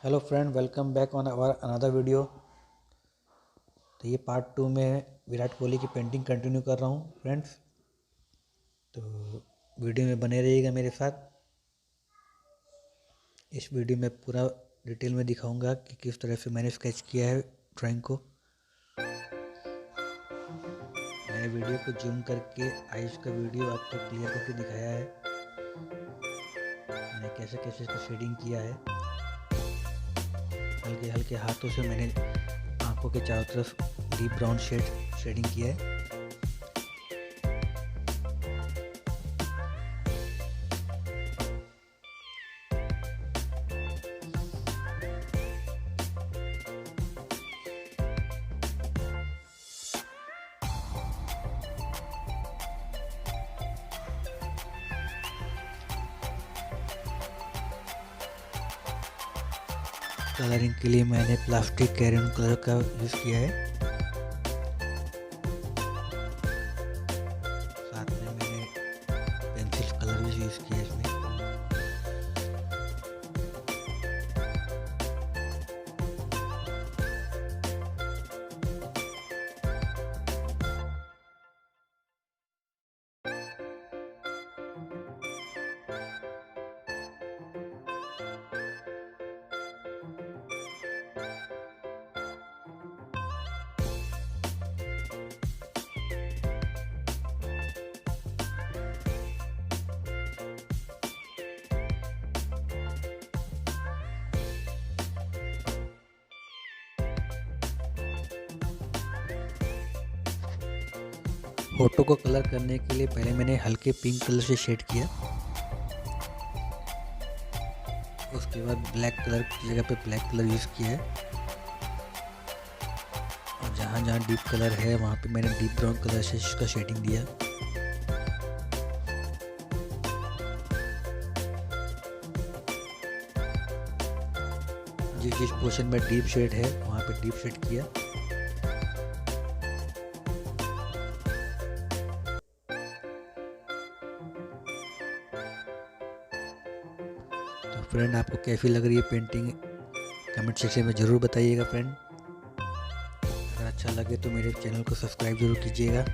Hello friend, welcome back on our another video. तो ये part 2 में विराट कोहली की पेंटिंग कंटिन्यू कर रहा हूँ फ्रेंड्स। तो वीडियो में बने रहिएगा मेरे साथ। इस वीडियो में पूरा डिटेल में दिखाऊंगा कि किस तरह से मैंने स्केच किया है ड्राइंग को। मैंने वीडियो को जूम करके आइस का वीडियो आपको क्लियर करके दिखाया है। मैंने कैसे कैसे इसको शेडिंग किया है। हल्के हल्के हाथों से मैंने आंखों के चारों तरफ डीप ब्राउन शेडिंग किया है। कलरिंग के लिए मैंने प्लास्टिक क्रेयॉन कलर का यूज़ किया है। साथ में मैंने पेंसिल कलर भी यूज़ किया है इसमें। फोटो को कलर करने के लिए पहले मैंने हल्के पिंक कलर से शेड किया। उसके बाद ब्लैक कलर की जगह पे ब्लैक कलर यूज़ किया है। और जहाँ जहाँ डीप कलर है वहाँ पे मैंने डीप ब्राउन कलर से इसका शेडिंग दिया। जिस जिस पोर्शन में डीप शेड है वहाँ पे डीप शेड किया। तो फ्रेंड, आपको कैसी लग रही है पेंटिंग कमेंट सेक्शन में ज़रूर बताइएगा फ्रेंड। अगर अच्छा लगे तो मेरे चैनल को सब्सक्राइब जरूर कीजिएगा।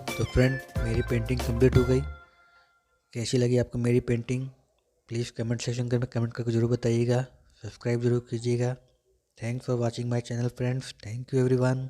तो फ्रेंड, मेरी पेंटिंग कंप्लीट हो गई। कैसी लगी आपको मेरी पेंटिंग? प्लीज़ कमेंट सेक्शन में कमेंट करके ज़रूर बताइएगा। सब्सक्राइब जरूर कीजिएगा। Thanks for watching my channel friends. Thank you everyone.